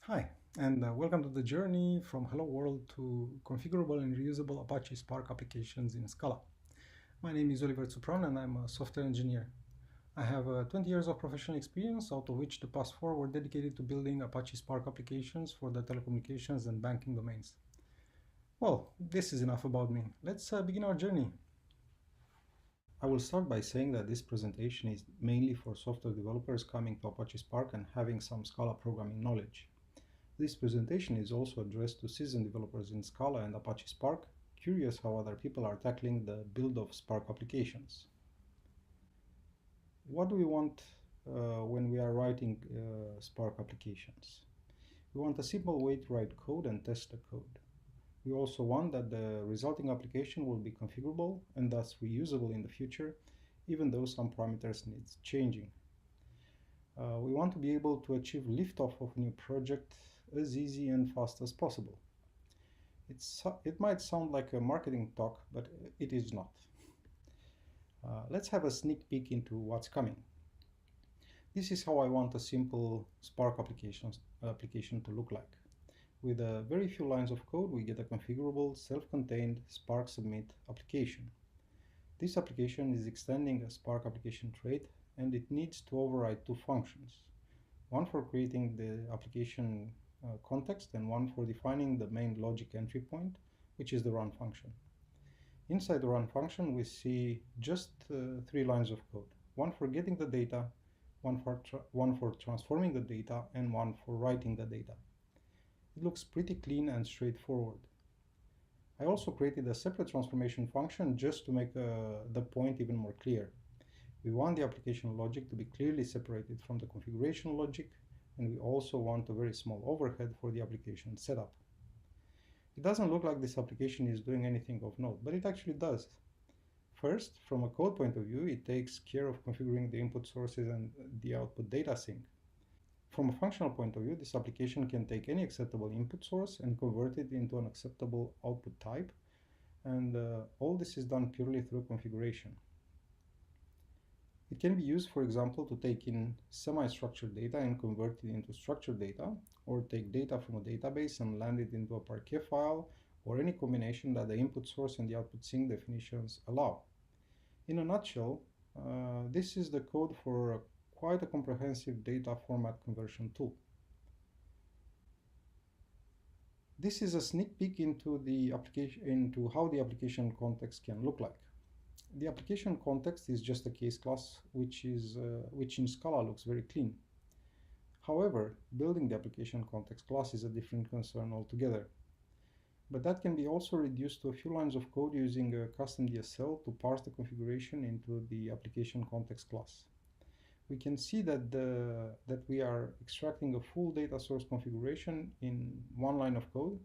Hi, and welcome to the journey from HelloWorld to configurable and reusable Apache Spark applications in Scala. My name is Oliver Tsupran and I'm a software engineer. I have 20 years of professional experience, out of which the past 4 were dedicated to building Apache Spark applications for the telecommunications and banking domains. Well, this is enough about me. Let's begin our journey. I will start by saying that this presentation is mainly for software developers coming to Apache Spark and having some Scala programming knowledge. This presentation is also addressed to seasoned developers in Scala and Apache Spark, curious how other people are tackling the build of Spark applications. What do we want when we are writing Spark applications? We want a simple way to write code and test the code. We also want that the resulting application will be configurable and thus reusable in the future, even though some parameters need changing. We want to be able to achieve liftoff of a new project as easy and fast as possible. It might sound like a marketing talk, but it is not. Let's have a sneak peek into what's coming. This is how I want a simple Spark application to look like. With a very few lines of code, we get a configurable, self-contained Spark submit application. This application is extending a Spark application trait, and it needs to override two functions. One for creating the application context and one for defining the main logic entry point, which is the run function. Inside the run function, we see just 3 lines of code. One for getting the data, one for transforming the data, and one for writing the data. It looks pretty clean and straightforward. I also created a separate transformation function just to make the point even more clear. We want the application logic to be clearly separated from the configuration logic, and we also want a very small overhead for the application setup. It doesn't look like this application is doing anything of note, but it actually does. First, from a code point of view, it takes care of configuring the input sources and the output data sync. From a functional point of view, this application can take any acceptable input source and convert it into an acceptable output type, and all this is done purely through configuration. It can be used, for example, to take in semi-structured data and convert it into structured data, or take data from a database and land it into a Parquet file, or any combination that the input source and the output sync definitions allow. In a nutshell, this is the code for quite a comprehensive data format conversion tool. This is a sneak peek into how the application context can look like. The application context is just a case class, which in Scala looks very clean. However, building the application context class is a different concern altogether. But that can be also reduced to a few lines of code using a custom DSL to parse the configuration into the application context class. We can see that we are extracting a full data source configuration in one line of code,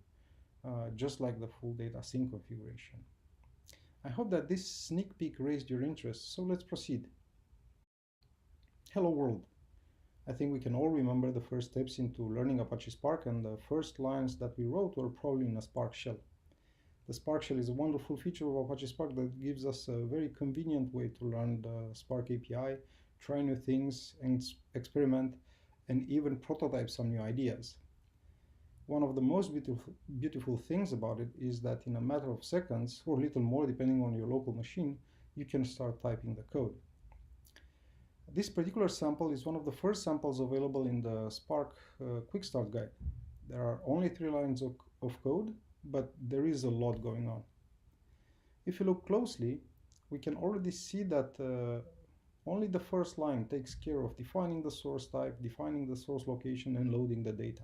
just like the full data sync configuration. I hope that this sneak peek raised your interest, so let's proceed. Hello world. I think we can all remember the first steps into learning Apache Spark, and the first lines that we wrote were probably in a Spark shell. The Spark shell is a wonderful feature of Apache Spark that gives us a very convenient way to learn the Spark API, try new things, and experiment, and even prototype some new ideas. One of the most beautiful things about it is that in a matter of seconds, or little more depending on your local machine, you can start typing the code. This particular sample is one of the first samples available in the Spark Quick Start Guide. There are only 3 lines of code, but there is a lot going on. If you look closely, we can already see that only the first line takes care of defining the source type, defining the source location, and loading the data.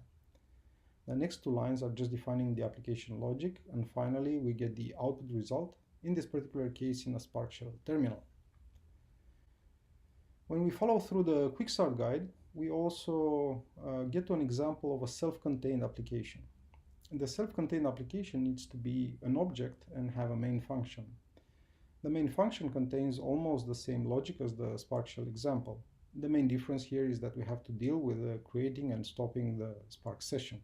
The next 2 lines are just defining the application logic, and finally we get the output result, in this particular case in a Spark shell terminal. When we follow through the Quick Start Guide, we also get to an example of a self-contained application. The self-contained application needs to be an object and have a main function. The main function contains almost the same logic as the Spark shell example. The main difference here is that we have to deal with creating and stopping the Spark session.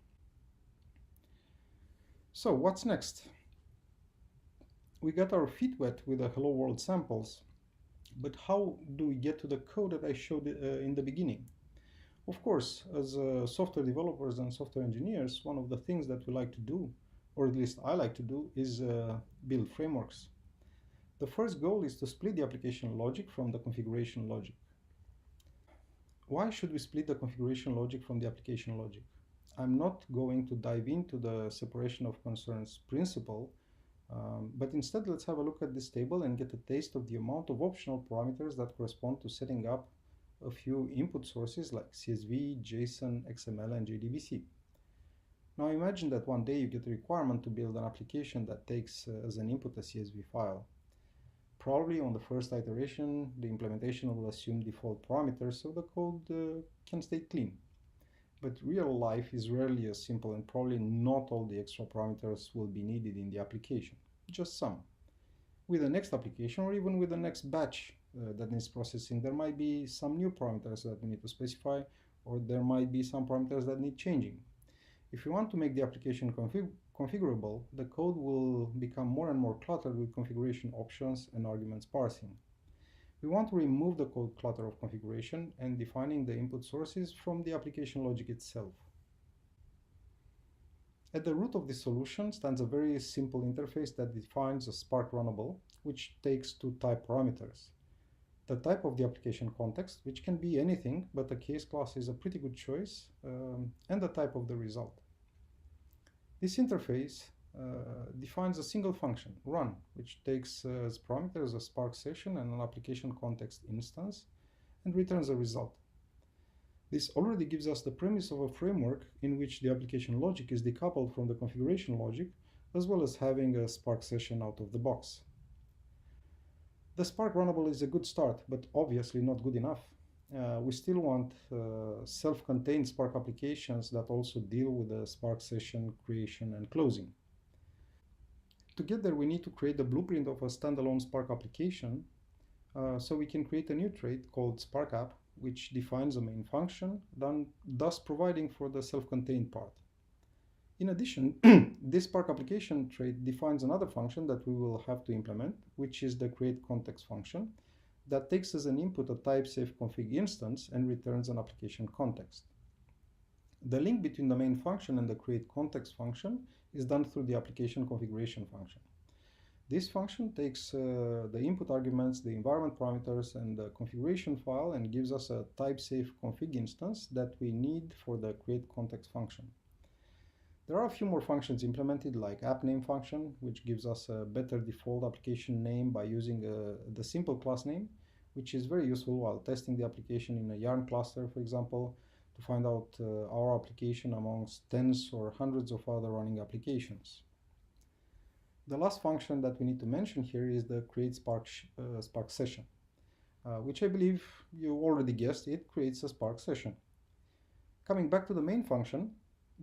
So what's next? We got our feet wet with the HelloWorld samples, but how do we get to the code that I showed in the beginning? Of course, as software developers and software engineers, one of the things that we like to do, or at least I like to do, is build frameworks. The first goal is to split the application logic from the configuration logic. Why should we split the configuration logic from the application logic? I'm not going to dive into the separation of concerns principle, but instead let's have a look at this table and get a taste of the amount of optional parameters that correspond to setting up a few input sources like CSV, JSON, XML, and JDBC. Now imagine that one day you get a requirement to build an application that takes as an input a CSV file. Probably on the first iteration, the implementation will assume default parameters so the code can stay clean. But real life is rarely as simple, and probably not all the extra parameters will be needed in the application, just some. With the next application, or even with the next batch that needs processing, there might be some new parameters that we need to specify, or there might be some parameters that need changing. If you want to make the application configurable, the code will become more and more cluttered with configuration options and arguments parsing. We want to remove the code clutter of configuration and defining the input sources from the application logic itself. At the root of this solution stands a very simple interface that defines a Spark runnable, which takes two type parameters. The type of the application context, which can be anything, but a case class is a pretty good choice, and the type of the result. This interface defines a single function, run, which takes as parameters a Spark session and an application context instance, and returns a result. This already gives us the premise of a framework in which the application logic is decoupled from the configuration logic, as well as having a Spark session out of the box. The Spark runnable is a good start, but obviously not good enough. We still want self-contained Spark applications that also deal with the Spark session creation and closing. To get there, we need to create the blueprint of a standalone Spark application, so we can create a new trait called Spark app, which defines a main function, thus providing for the self-contained part. In addition, this Spark application trait defines another function that we will have to implement, which is the create-context function, that takes as an input a type-safe config instance and returns an application context. The link between the main function and the create-context function is done through the application configuration function. This function takes the input arguments, the environment parameters, and the configuration file and gives us a type-safe config instance that we need for the create-context function. There are a few more functions implemented, like app name function, which gives us a better default application name by using the simple class name, which is very useful while testing the application in a Yarn cluster, for example, to find out our application amongst tens or hundreds of other running applications. The last function that we need to mention here is the create Spark session, which I believe you already guessed, it creates a Spark session. Coming back to the main function,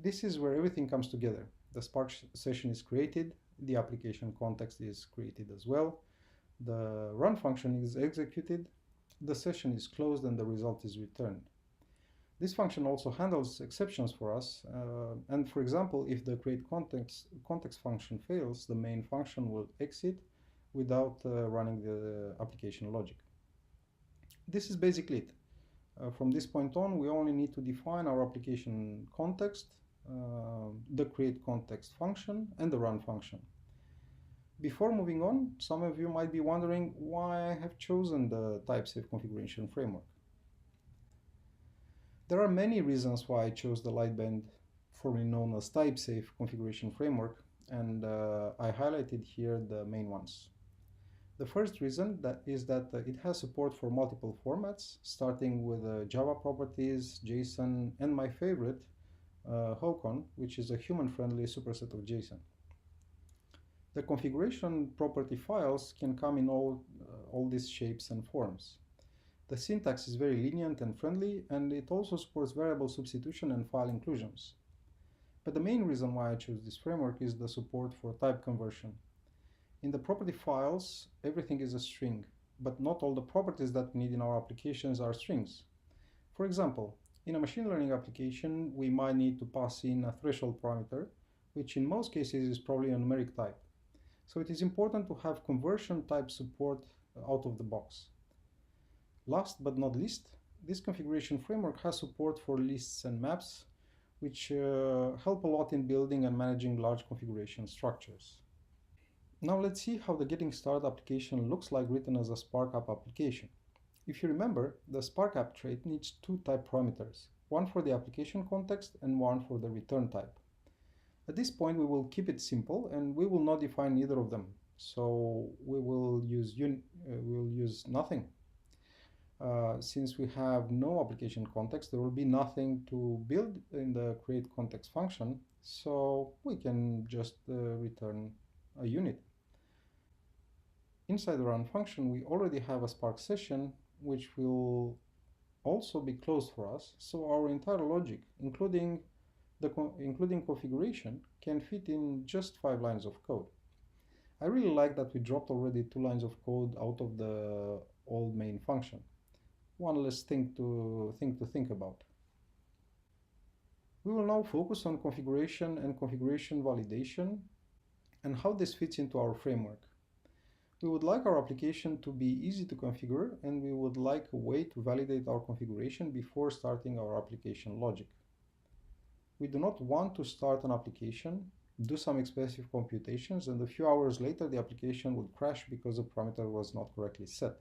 this is where everything comes together. The Spark session is created, the application context is created as well, the run function is executed, the session is closed, and the result is returned. This function also handles exceptions for us, and for example, if the create-context function fails, the main function will exit without running the application logic. This is basically it. From this point on, we only need to define our application context, the create-context function, and the run function. Before moving on, some of you might be wondering why I have chosen the type-safe configuration framework. There are many reasons why I chose the Lightbend, formerly known as type-safe configuration framework, and I highlighted here the main ones. The first reason is that it has support for multiple formats, starting with Java properties, JSON, and my favorite, HOCON, which is a human-friendly superset of JSON. The configuration property files can come in all these shapes and forms. The syntax is very lenient and friendly, and it also supports variable substitution and file inclusions. But the main reason why I chose this framework is the support for type conversion. In the property files, everything is a string, but not all the properties that we need in our applications are strings. For example, in a machine learning application, we might need to pass in a threshold parameter, which in most cases is probably a numeric type. So it is important to have conversion type support out of the box. Last but not least, This configuration framework has support for lists and maps, which help a lot in building and managing large configuration structures. Now let's see how the Getting Started application looks like written as a Spark app application. If you remember, the Spark app trait needs two type parameters, one for the application context and one for the return type. At this point, we will keep it simple and we will not define either of them. So we will use nothing. Since we have no application context, there will be nothing to build in the create context function, so we can just return a unit. Inside the run function, we already have a Spark session, which will also be closed for us, so our entire logic, including configuration, can fit in just 5 lines of code. I really like that we dropped already 2 lines of code out of the old main function. One less thing to think about. We will now focus on configuration and configuration validation and how this fits into our framework. We would like our application to be easy to configure, and we would like a way to validate our configuration before starting our application logic. We do not want to start an application, do some expensive computations, and a few hours later the application would crash because the parameter was not correctly set.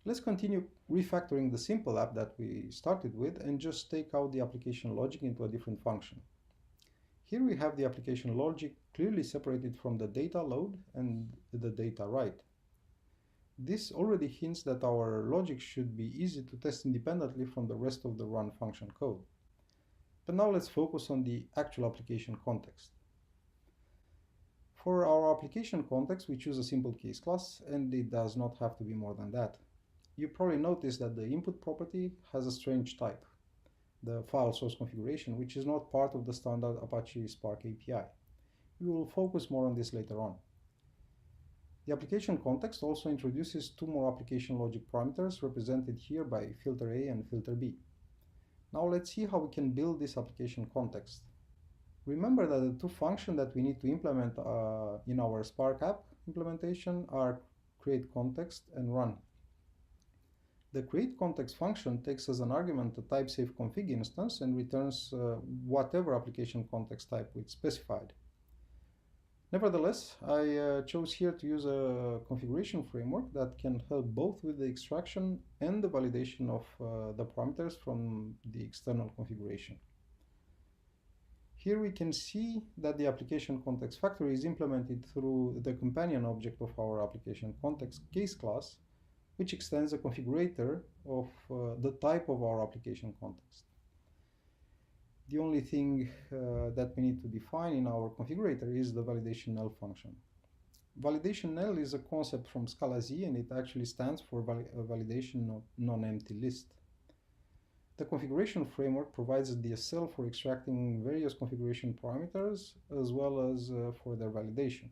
Let's continue refactoring the simple app that we started with and just take out the application logic into a different function. Here we have the application logic clearly separated from the data load and the data write. This already hints that our logic should be easy to test independently from the rest of the run function code. But now let's focus on the actual application context. For our application context, we choose a simple case class, and it does not have to be more than that. You probably noticed that the input property has a strange type, the file source configuration, which is not part of the standard Apache Spark API. We will focus more on this later on. The application context also introduces 2 more application logic parameters represented here by filter A and filter B. Now let's see how we can build this application context. Remember that the 2 functions that we need to implement in our Spark app implementation are create context and run. The create context function takes as an argument a type-safe config instance and returns whatever application context type we specified. Nevertheless, I chose here to use a configuration framework that can help both with the extraction and the validation of the parameters from the external configuration. Here we can see that the application context factory is implemented through the companion object of our application context case class, which extends the configurator of the type of our application context. The only thing that we need to define in our configurator is the validation null function. Validation null is a concept from Scala-Z, and it actually stands for validation non-empty list. The configuration framework provides a DSL for extracting various configuration parameters as well as for their validation.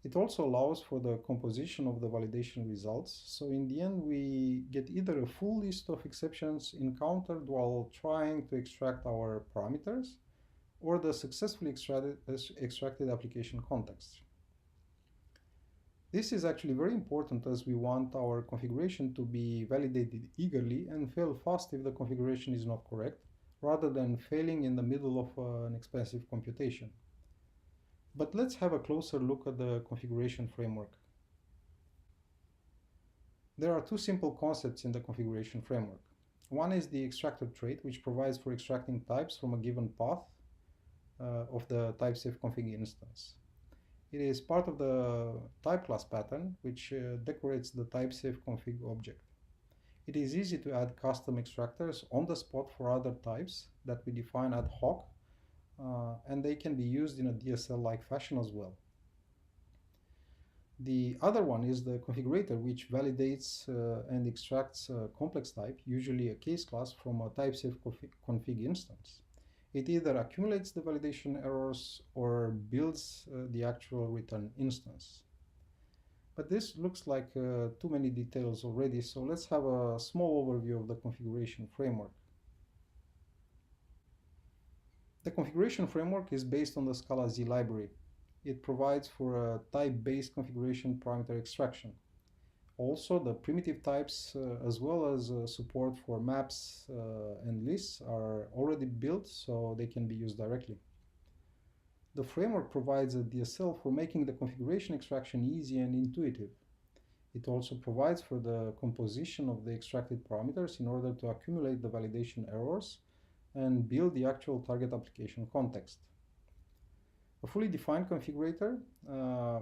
It also allows for the composition of the validation results, so in the end we get either a full list of exceptions encountered while trying to extract our parameters, or the successfully extracted application context. This is actually very important as we want our configuration to be validated eagerly and fail fast if the configuration is not correct, rather than failing in the middle of an expensive computation. But let's have a closer look at the configuration framework. There are 2 simple concepts in the configuration framework. One is the extractor trait, which provides for extracting types from a given path of the type-safe config instance. It is part of the type class pattern, which decorates the type-safe config object. It is easy to add custom extractors on the spot for other types that we define ad hoc, and they can be used in a DSL-like fashion as well. The other one is the configurator, which validates and extracts a complex type, usually a case class, from a type-safe config instance. It either accumulates the validation errors or builds the actual return instance. But this looks like too many details already, so let's have a small overview of the configuration framework. The configuration framework is based on the Scala-Z library. It provides for a type-based configuration parameter extraction. Also, the primitive types, as well as support for maps and lists, are already built, so they can be used directly. The framework provides a DSL for making the configuration extraction easy and intuitive. It also provides for the composition of the extracted parameters in order to accumulate the validation errors and build the actual target application context. A fully defined configurator,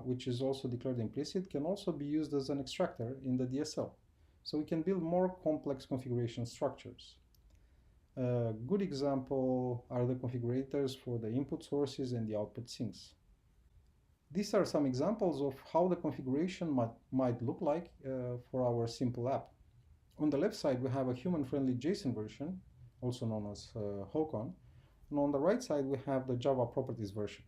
which is also declared implicit, can also be used as an extractor in the DSL. So we can build more complex configuration structures. A good example are the configurators for the input sources and the output sinks. These are some examples of how the configuration might look like for our simple app. On the left side, we have a human-friendly JSON version, also known as HOCON, and on the right side, we have the Java properties version.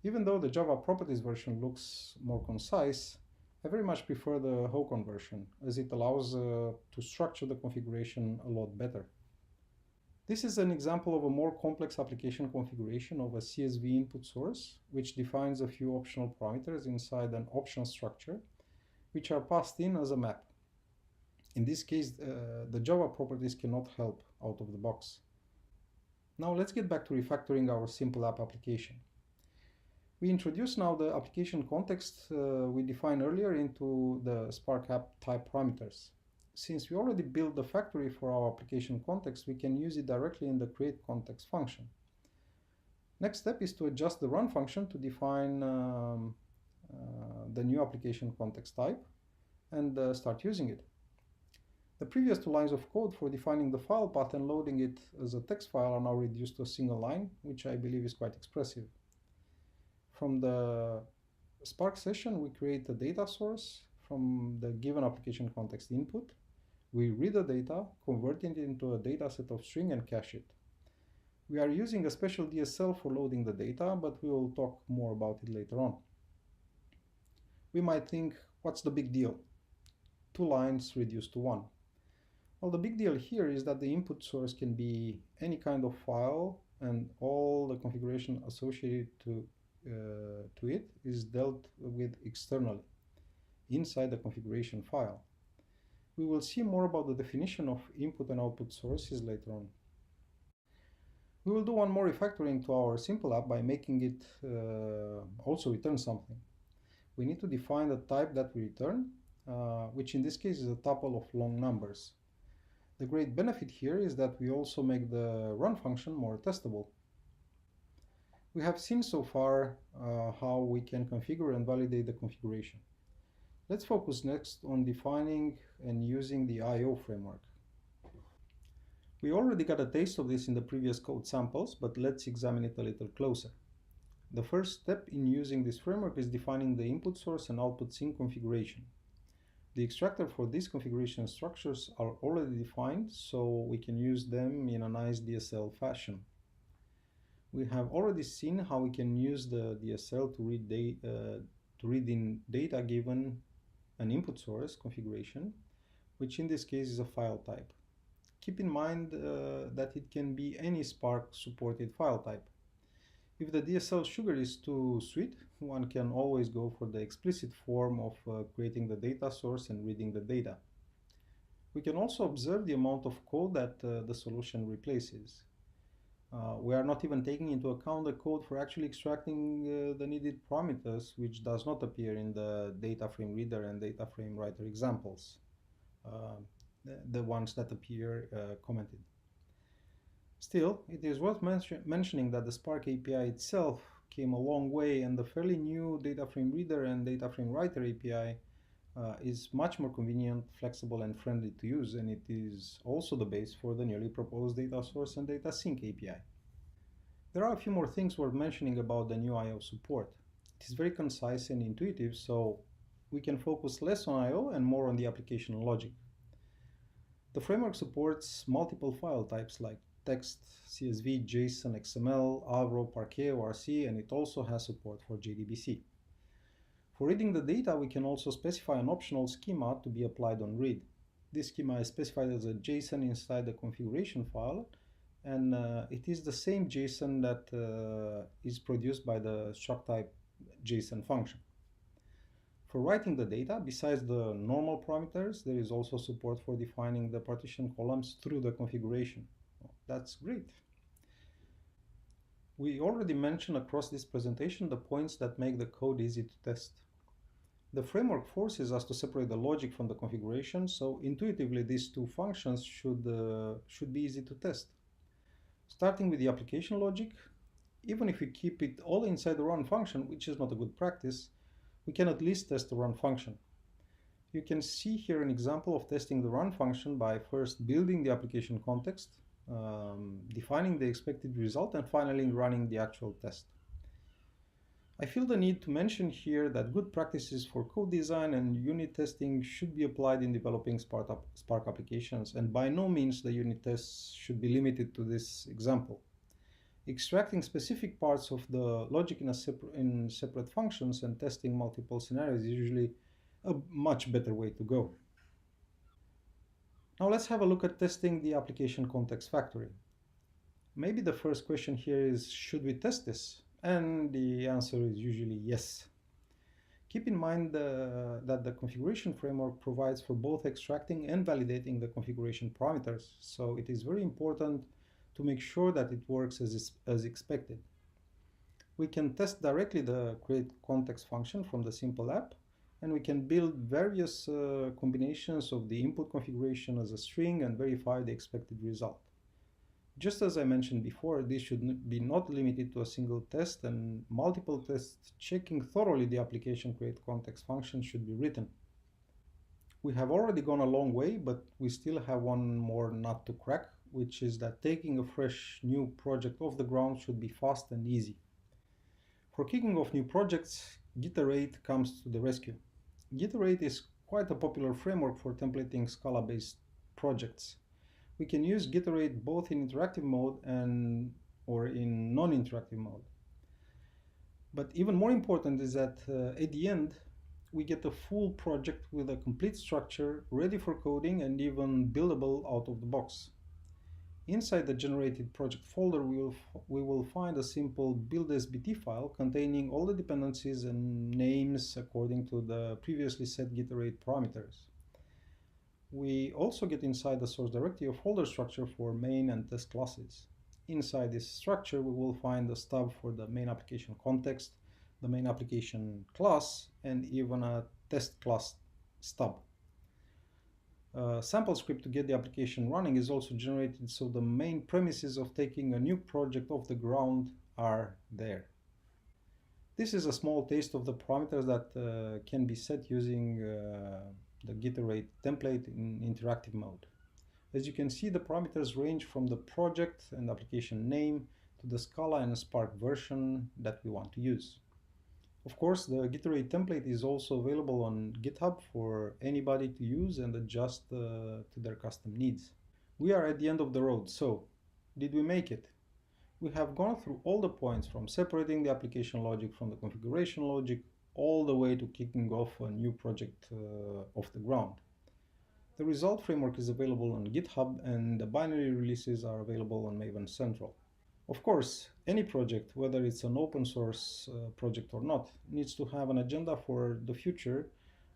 Even though the Java properties version looks more concise, I very much prefer the HOCON version, as it allows to structure the configuration a lot better. This is an example of a more complex application configuration of a CSV input source, which defines a few optional parameters inside an option structure, which are passed in as a map. In this case, the Java properties cannot help out of the box. Now let's get back to refactoring our simple app application. We introduce now the application context we defined earlier into the Spark app type parameters. Since we already built the factory for our application context, we can use it directly in the create context function. Next step is to adjust the run function to define the new application context type and start using it. The previous two lines of code for defining the file path and loading it as a text file are now reduced to a single line, which I believe is quite expressive. From the Spark session, we create a data source from the given application context input. We read the data, convert it into a data set of string and cache it. We are using a special DSL for loading the data, but we will talk more about it later on. We might think, what's the big deal? 2 lines reduced to 1. Well, the big deal here is that the input source can be any kind of file, and all the configuration associated to it is dealt with externally, inside the configuration file. We will see more about the definition of input and output sources later on. We will do one more refactoring to our simple app by making it also return something. We need to define the type that we return, which in this case is a tuple of long numbers. The great benefit here is that we also make the run function more testable. We have seen so far how we can configure and validate the configuration. Let's focus next on defining and using the I/O framework. We already got a taste of this in the previous code samples, but let's examine it a little closer. The first step in using this framework is defining the input source and output sink configuration. The extractor for these configuration structures are already defined, so we can use them in a nice DSL fashion. We have already seen how we can use the DSL to read in data given an input source configuration, which in this case is a file type. Keep in mind that it can be any Spark supported file type. If the DSL sugar is too sweet, one can always go for the explicit form of creating the data source and reading the data. We can also observe the amount of code that the solution replaces. We are not even taking into account the code for actually extracting the needed parameters, which does not appear in the data frame reader and data frame writer examples, the ones that appear commented. Still, it is worth mentioning that the Spark API itself came a long way, and the fairly new data frame reader and data frame writer API is much more convenient, flexible, and friendly to use, and it is also the base for the newly proposed data source and data sync API. There are a few more things worth mentioning about the new I/O support. It is very concise and intuitive, so we can focus less on I/O and more on the application logic. The framework supports multiple file types like text, CSV, JSON, XML, Avro, Parquet, ORC, and it also has support for JDBC. For reading the data, we can also specify an optional schema to be applied on read. This schema is specified as a JSON inside the configuration file, and it is the same JSON that is produced by the struct type JSON function. For writing the data, besides the normal parameters, there is also support for defining the partition columns through the configuration. That's great. We already mentioned across this presentation the points that make the code easy to test. The framework forces us to separate the logic from the configuration, so intuitively these two functions should be easy to test. Starting with the application logic, even if we keep it all inside the run function, which is not a good practice, we can at least test the run function. You can see here an example of testing the run function by first building the application context, defining the expected result, and finally running the actual test. I feel the need to mention here that good practices for code design and unit testing should be applied in developing Spark applications, and by no means the unit tests should be limited to this example. Extracting specific parts of the logic in separate functions and testing multiple scenarios is usually a much better way to go. Now let's have a look at testing the application context factory. Maybe the first question here is, should we test this? And the answer is usually yes. Keep in mind that the configuration framework provides for both extracting and validating the configuration parameters, so it is very important to make sure that it works as expected. We can test directly the create context function from the simple app, and we can build various combinations of the input configuration as a string and verify the expected result. Just as I mentioned before, this should be not limited to a single test, and multiple tests checking thoroughly the application create context function should be written. We have already gone a long way, but we still have one more nut to crack, which is that taking a fresh new project off the ground should be fast and easy. For kicking off new projects, Giterate comes to the rescue. Giterate is quite a popular framework for templating Scala-based projects. We can use Giterate both in interactive mode or in non-interactive mode. But even more important is that at the end, we get a full project with a complete structure, ready for coding and even buildable out of the box. Inside the generated project folder, we will find a simple build.sbt file containing all the dependencies and names according to the previously set Giterate parameters. We also get inside the source directory a folder structure for main and test classes. Inside this structure, we will find a stub for the main application context, the main application class, and even a test class stub. A sample script to get the application running is also generated, so the main premises of taking a new project off the ground are there. This is a small taste of the parameters that can be set using the Giterate template in interactive mode. As you can see, the parameters range from the project and application name to the Scala and Spark version that we want to use. Of course, the Giterate template is also available on GitHub for anybody to use and adjust to their custom needs. We are at the end of the road, so did we make it? We have gone through all the points from separating the application logic from the configuration logic all the way to kicking off a new project off the ground. The result framework is available on GitHub and the binary releases are available on Maven Central. Of course, any project, whether it's an open source project or not, needs to have an agenda for the future,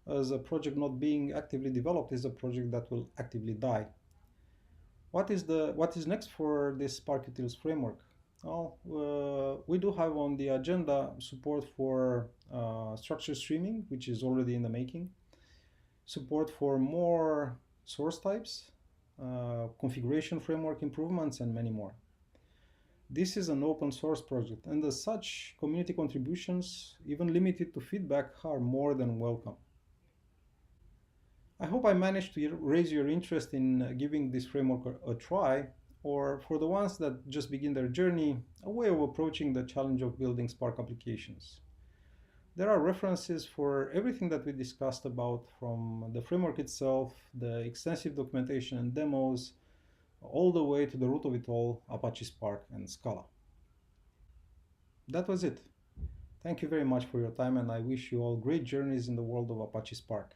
as a project not being actively developed is a project that will actively die. What is next for this spark-utils framework? Well, we do have on the agenda support for structure streaming, which is already in the making, support for more source types, configuration framework improvements, and many more. This is an open source project, and as such, community contributions, even limited to feedback, are more than welcome. I hope I managed to raise your interest in giving this framework a try, or for the ones that just begin their journey, a way of approaching the challenge of building Spark applications. There are references for everything that we discussed about, from the framework itself, the extensive documentation and demos, all the way to the root of it all, Apache Spark and Scala. That was it. Thank you very much for your time, and I wish you all great journeys in the world of Apache Spark.